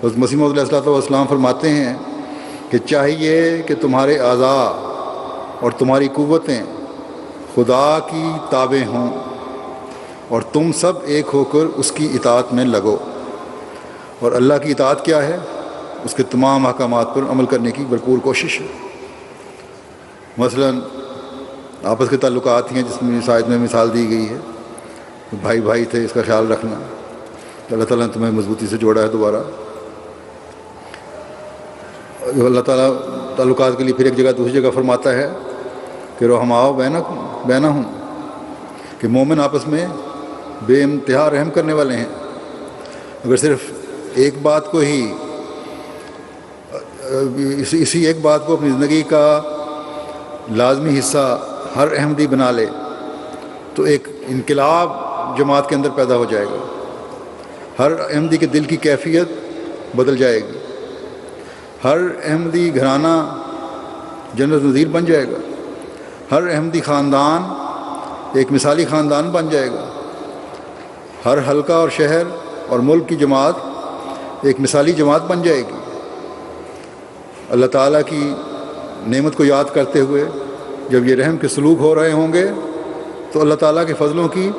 حضرت مسیح موعود علیہ السلام فرماتے ہیں کہ چاہیے کہ تمہارے اعضاء اور تمہاری قوتیں خدا کی تابع ہوں اور تم سب ایک ہو کر اس کی اطاعت میں لگو. اور اللہ کی اطاعت کیا ہے؟ اس کے تمام احکامات پر عمل کرنے کی بھرپور کوشش ہے. مثلا آپس کے تعلقات ہیں جس میں شاید میں مثال دی گئی ہے، بھائی بھائی تھے، اس کا خیال رکھنا. اللہ تعالیٰ نے تمہیں مضبوطی سے جوڑا ہے دوبارہ. اللہ تعالیٰ تعلقات کے لیے پھر ایک جگہ دوسری جگہ فرماتا ہے کہ رحماؤ بینہم، کہ مومن آپس میں بے انتہا رحم کرنے والے ہیں. اگر صرف ایک بات کو ہی اسی ایک بات کو اپنی زندگی کا لازمی حصہ ہر احمدی بنا لے تو ایک انقلاب جماعت کے اندر پیدا ہو جائے گا. ہر احمدی کے دل کی کیفیت بدل جائے گی. ہر احمدی گھرانہ جنت نظیر بن جائے گا. ہر احمدی خاندان ایک مثالی خاندان بن جائے گا. ہر حلقہ اور شہر اور ملک کی جماعت ایک مثالی جماعت بن جائے گی. اللہ تعالیٰ کی نعمت کو یاد کرتے ہوئے جب یہ رحم کے سلوک ہو رہے ہوں گے تو اللہ تعالیٰ کے فضلوں کی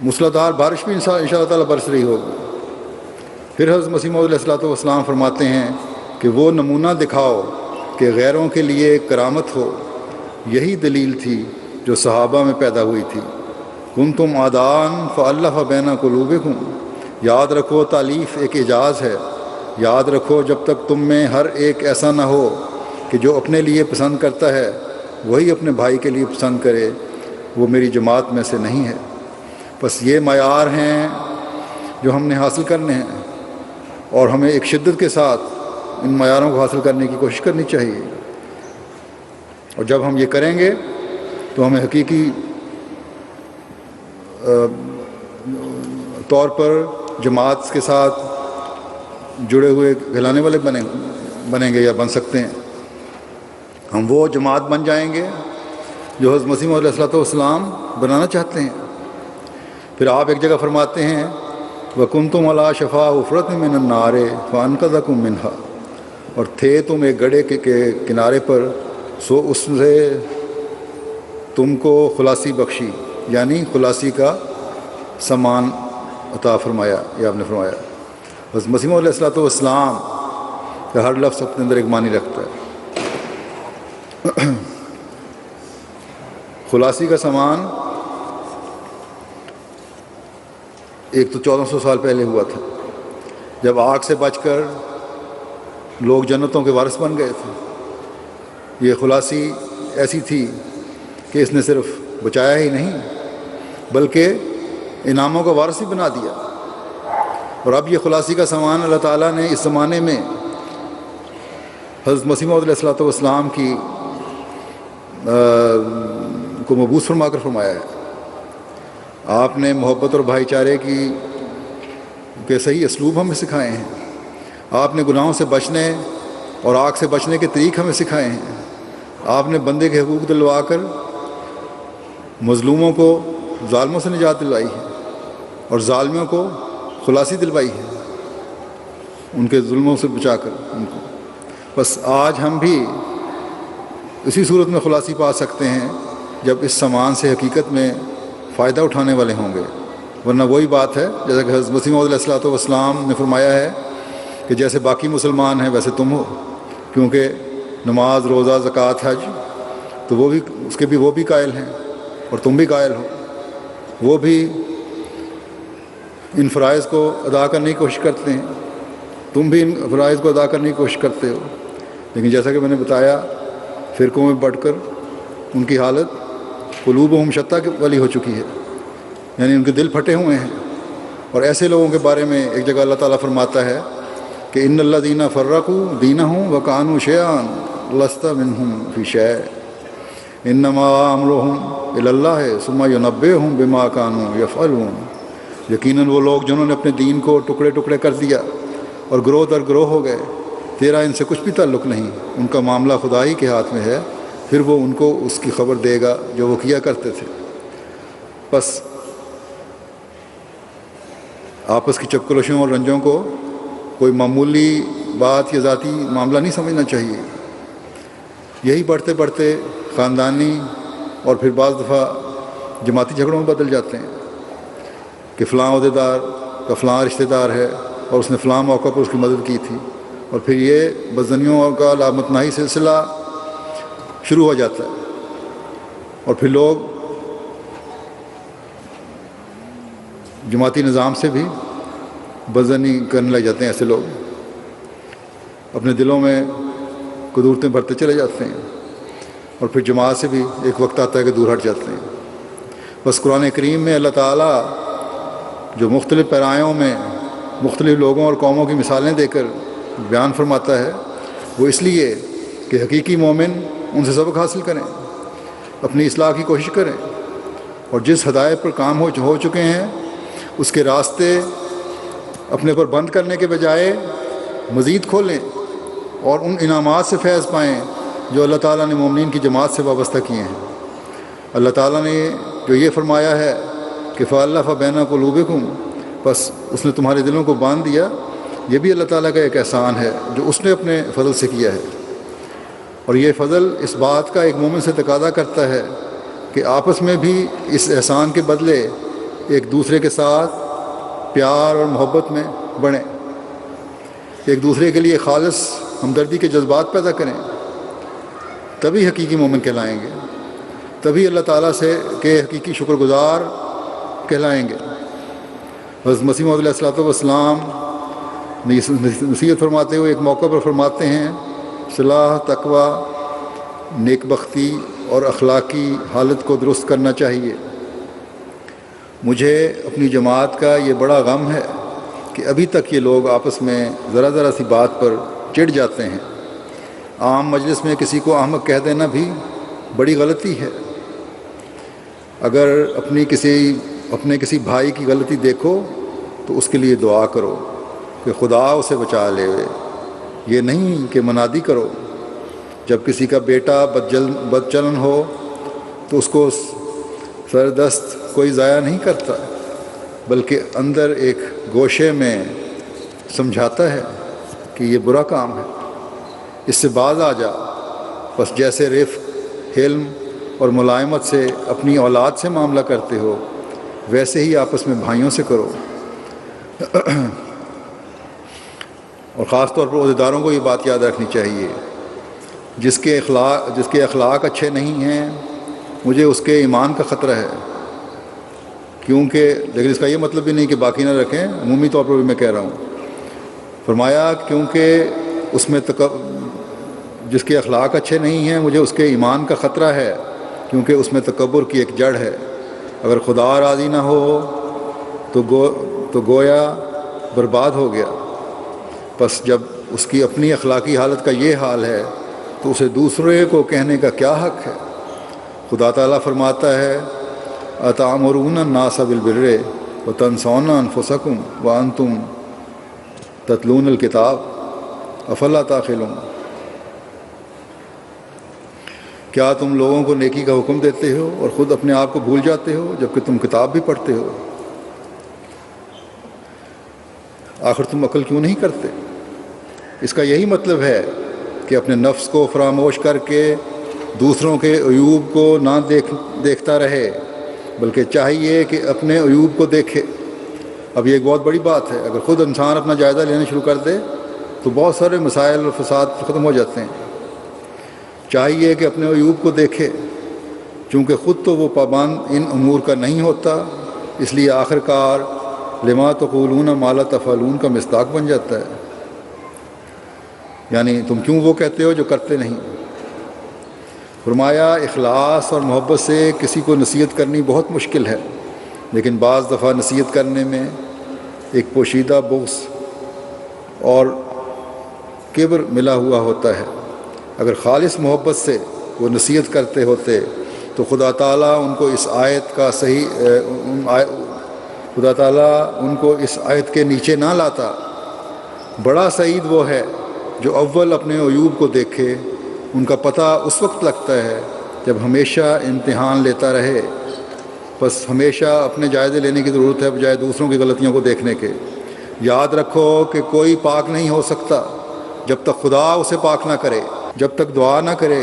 موسلادھار بارش بھی انشاءاللہ تعالیٰ برس رہی ہوگی. پھر حضرت مسیح موعود علیہ السلام فرماتے ہیں کہ وہ نمونہ دکھاؤ کہ غیروں کے لیے کرامت ہو. یہی دلیل تھی جو صحابہ میں پیدا ہوئی تھی. کنتم اعداء فالف بین قلوبکم. یاد رکھو تالیف ایک اعجاز ہے. یاد رکھو جب تک تم میں ہر ایک ایسا نہ ہو کہ جو اپنے لیے پسند کرتا ہے وہی اپنے بھائی کے لیے پسند کرے، وہ میری جماعت میں سے نہیں ہے. بس یہ معیار ہیں جو ہم نے حاصل کرنے ہیں اور ہمیں ایک شدت کے ساتھ ان معیاروں کو حاصل کرنے کی کوشش کرنی چاہیے. اور جب ہم یہ کریں گے تو ہمیں حقیقی طور پر جماعت کے ساتھ جڑے ہوئے کہلانے والے بنیں گے یا بن سکتے ہیں. ہم وہ جماعت بن جائیں گے جو حضرت مسیح موعود علیہ السلام بنانا چاہتے ہیں. پھر آپ ایک جگہ فرماتے ہیں وَكُنْتُمْ عَلَىٰ شَفَا حُفْرَةٍ مِّنَ النَّارِ فَأَنْقَذَكُم مِّنْهَا. اور تھے تم ایک گڑھے کے کنارے پر، سو اس سے تم کو خلاصی بخشی، یعنی خلاصی کا سامان عطا فرمایا. یہ آپ نے فرمایا. بس مسیح موعود علیہ السلام کا ہر لفظ اپنے اندر ایک معنی رکھتا ہے. خلاصی کا سامان ایک تو 1400 سال پہلے ہوا تھا جب آگ سے بچ کر لوگ جنتوں کے وارث بن گئے تھے. یہ خلاصی ایسی تھی کہ اس نے صرف بچایا ہی نہیں بلکہ انعاموں کا وارث بھی بنا دیا. اور اب یہ خلاصی کا سامان اللہ تعالیٰ نے اس زمانے میں حضرت مسیح موعود علیہ السلام کی کو مبعوث فرما کر فرمایا ہے. آپ نے محبت اور بھائی چارے کے صحیح اسلوب ہمیں سکھائے ہیں. آپ نے گناہوں سے بچنے اور آگ سے بچنے کے طریق ہمیں سکھائے ہیں. آپ نے بندے کے حقوق دلوا کر مظلوموں کو ظالموں سے نجات دلوائی ہے اور ظالموں کو خلاصی دلوائی ہے، ان کے ظلموں سے بچا کر ان کو. بس آج ہم بھی اسی صورت میں خلاصی پا سکتے ہیں جب اس سامان سے حقیقت میں فائدہ اٹھانے والے ہوں گے. ورنہ وہی بات ہے جیسا کہ حضرت مسیح موعود علیہ السلام نے فرمایا ہے کہ جیسے باقی مسلمان ہیں ویسے تم ہو، کیونکہ نماز، روزہ، زکوٰۃ، حج تو وہ بھی اس کے بھی وہ بھی قائل ہیں اور تم بھی قائل ہو. وہ بھی ان فرائض کو ادا کرنے کی کوشش کرتے ہیں، تم بھی ان فرائض کو ادا کرنے کی کوشش کرتے ہو. لیکن جیسا کہ میں نے بتایا فرقوں میں بڑھ کر ان کی حالت قلوبہم شتیٰ والی ہو چکی ہے، یعنی ان کے دل پھٹے ہوئے ہیں. اور ایسے لوگوں کے بارے میں ایک جگہ اللہ تعالیٰ فرماتا ہے کہ ان الذین فرقوا دینہم وکانوا شیعا لست منہم فی شیء انما امرہم الی اللہ ثم ینبئہم بما کانوا یفعلون. یقیناً وہ لوگ جنہوں نے اپنے دین کو ٹکڑے ٹکڑے کر دیا اور گروہ در گروہ ہو گئے، تیرا ان سے کچھ بھی تعلق نہیں، ان کا معاملہ خدا ہی کے ہاتھ میں ہے، پھر وہ ان کو اس کی خبر دے گا جو وہ کیا کرتے تھے. بس آپس کی چپکلوشوں اور رنجوں کو کوئی معمولی بات یا ذاتی معاملہ نہیں سمجھنا چاہیے۔ یہی بڑھتے بڑھتے خاندانی اور پھر بعض دفعہ جماعتی جھگڑوں میں بدل جاتے ہیں کہ فلاں عہدیدار کا فلاں رشتہ دار ہے اور اس نے فلاں موقع پر اس کی مدد کی تھی، اور پھر یہ بدظنیوں کا لامتناہی سلسلہ شروع ہو جاتا ہے، اور پھر لوگ جماعتی نظام سے بھی بدظنی کرنے لگ جاتے ہیں۔ ایسے لوگ اپنے دلوں میں قدورتیں بھرتے چلے جاتے ہیں، اور پھر جماعت سے بھی ایک وقت آتا ہے کہ دور ہٹ جاتے ہیں۔ بس قرآن کریم میں اللہ تعالیٰ جو مختلف پیرایوں میں مختلف لوگوں اور قوموں کی مثالیں دے کر بیان فرماتا ہے، وہ اس لیے کہ حقیقی مومن ان سے سبق حاصل کریں، اپنی اصلاح کی کوشش کریں، اور جس ہدایت پر کام ہو چکے ہیں اس کے راستے اپنے پر بند کرنے کے بجائے مزید کھولیں اور ان انعامات سے فیض پائیں جو اللہ تعالیٰ نے مومنین کی جماعت سے وابستہ کیے ہیں۔ اللہ تعالیٰ نے جو یہ فرمایا ہے کہ فَأَلَّفَ بَيْنَ قُلُوبِكُمْ، بس اس نے تمہارے دلوں کو باندھ دیا، یہ بھی اللہ تعالیٰ کا ایک احسان ہے جو اس نے اپنے فضل سے کیا ہے۔ اور یہ فضل اس بات کا ایک مومن سے تقاضا کرتا ہے کہ آپس میں بھی اس احسان کے بدلے ایک دوسرے کے ساتھ پیار اور محبت میں بڑھیں، ایک دوسرے کے لیے خالص ہمدردی کے جذبات پیدا کریں، تبھی حقیقی مومن کہلائیں گے، تبھی اللہ تعالیٰ سے کے حقیقی شکر گزار کہلائیں گے۔ حضرت مسیح موعود علیہ السلام نصیحت فرماتے ہوئے ایک موقع پر فرماتے ہیں، صلاح، تقوی، نیک بختی اور اخلاقی حالت کو درست کرنا چاہیے۔ مجھے اپنی جماعت کا یہ بڑا غم ہے کہ ابھی تک یہ لوگ آپس میں ذرا ذرا سی بات پر چڑ جاتے ہیں۔ عام مجلس میں کسی کو احمق کہہ دینا بھی بڑی غلطی ہے۔ اگر اپنے کسی بھائی کی غلطی دیکھو تو اس کے لیے دعا کرو کہ خدا اسے بچا لے، یہ نہیں کہ منادی کرو۔ جب کسی کا بیٹا بدچلن ہو تو اس کو سردست کوئی ضائع نہیں کرتا، بلکہ اندر ایک گوشے میں سمجھاتا ہے کہ یہ برا کام ہے، اس سے باز آ جا۔ بس جیسے رفق، حلم اور ملائمت سے اپنی اولاد سے معاملہ کرتے ہو، ویسے ہی آپس میں بھائیوں سے کرو۔ اور خاص طور پر عہدیداروں کو یہ بات یاد رکھنی چاہیے، جس کے اخلاق اچھے نہیں ہیں مجھے اس کے ایمان کا خطرہ ہے، کیونکہ لیکن اس کا یہ مطلب بھی نہیں کہ باقی نہ رکھیں، عمومی طور پر بھی میں کہہ رہا ہوں۔ فرمایا کیونکہ اس میں جس کے اخلاق اچھے نہیں ہیں مجھے اس کے ایمان کا خطرہ ہے، کیونکہ اس میں تکبر کی ایک جڑ ہے۔ اگر خدا راضی نہ ہو تو گویا برباد ہو گیا۔ بس جب اس کی اپنی اخلاقی حالت کا یہ حال ہے تو اسے دوسرے کو کہنے کا کیا حق ہے؟ خدا تعالیٰ فرماتا ہے، أَتَأْمُرُونَ النَّاسَ بِالْبِرِّ وَتَنْسَوْنَ أَنفُسَكُمْ وَأَنْتُمْ تَتْلُونَ الْكِتَابَ أَفَلَا تَعْقِلُونَ۔ کیا تم لوگوں کو نیکی کا حکم دیتے ہو اور خود اپنے آپ کو بھول جاتے ہو جبکہ تم کتاب بھی پڑھتے ہو؟ آخر تم عقل کیوں نہیں کرتے؟ اس کا یہی مطلب ہے کہ اپنے نفس کو فراموش کر کے دوسروں کے عیوب کو نہ دیکھتا رہے، بلکہ چاہیے کہ اپنے عیوب کو دیکھے۔ اب یہ ایک بہت بڑی بات ہے، اگر خود انسان اپنا جائزہ لینا شروع کر دے تو بہت سارے مسائل اور فساد ختم ہو جاتے ہیں۔ چاہیے کہ اپنے عیوب کو دیکھے، چونکہ خود تو وہ پابند ان امور کا نہیں ہوتا، اس لیے آخر کار لما تقولون ما لا تفعلون کا مصداق بن جاتا ہے۔ یعنی تم کیوں وہ کہتے ہو جو کرتے نہیں۔ فرمایا اخلاص اور محبت سے کسی کو نصیحت کرنی بہت مشکل ہے، لیکن بعض دفعہ نصیحت کرنے میں ایک پوشیدہ بغض اور کبر ملا ہوا ہوتا ہے۔ اگر خالص محبت سے وہ نصیحت کرتے ہوتے تو خدا تعالیٰ ان کو اس آیت کے نیچے نہ لاتا۔ بڑا سعید وہ ہے جو اول اپنے عیوب کو دیکھے، ان کا پتہ اس وقت لگتا ہے جب ہمیشہ امتحان لیتا رہے۔ بس ہمیشہ اپنے جائزے لینے کی ضرورت ہے بجائے دوسروں کی غلطیوں کو دیکھنے کے۔ یاد رکھو کہ کوئی پاک نہیں ہو سکتا جب تک خدا اسے پاک نہ کرے، جب تک دعا نہ کرے،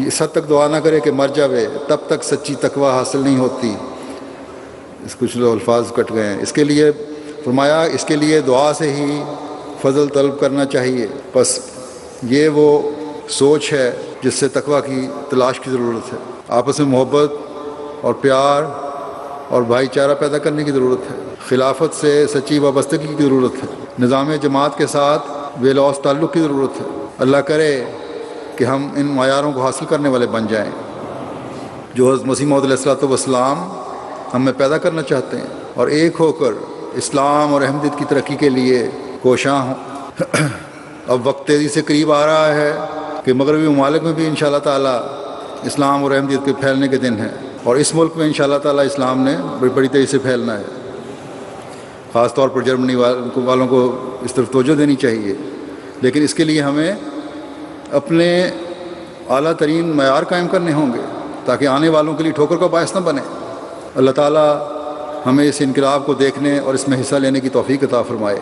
اس حد تک دعا نہ کرے کہ مر جاوے، تب تک سچی تقوی حاصل نہیں ہوتی۔ اس کچھ الفاظ کٹ گئے ہیں۔ اس کے لیے فرمایا اس کے لیے دعا سے ہی فضل طلب کرنا چاہیے۔ بس یہ وہ سوچ ہے جس سے تقوی کی تلاش کی ضرورت ہے۔ آپس میں محبت اور پیار اور بھائی چارہ پیدا کرنے کی ضرورت ہے۔ خلافت سے سچی وابستگی کی ضرورت ہے۔ نظام جماعت کے ساتھ بے لوث تعلق کی ضرورت ہے۔ اللہ کرے کہ ہم ان معیاروں کو حاصل کرنے والے بن جائیں جو حضرت مسیح موعود علیہ السلام ہم میں پیدا کرنا چاہتے ہیں، اور ایک ہو کر اسلام اور احمدیت کی ترقی کے لیے کوشاں ہوں۔ اب وقت تیزی سے قریب آ رہا ہے کہ مغربی ممالک میں بھی انشاءاللہ تعالی اسلام اور احمدیت کے پھیلنے کے دن ہیں، اور اس ملک میں انشاءاللہ تعالی اسلام نے بڑی تیزی سے پھیلنا ہے۔ خاص طور پر جرمنی والوں کو اس طرف توجہ دینی چاہیے، لیکن اس کے لیے ہمیں اپنے اعلیٰ ترین معیار قائم کرنے ہوں گے تاکہ آنے والوں کے لیے ٹھوکر کا باعث نہ بنے۔ اللہ تعالی ہمیں اس انقلاب کو دیکھنے اور اس میں حصہ لینے کی توفیق عطا فرمائے۔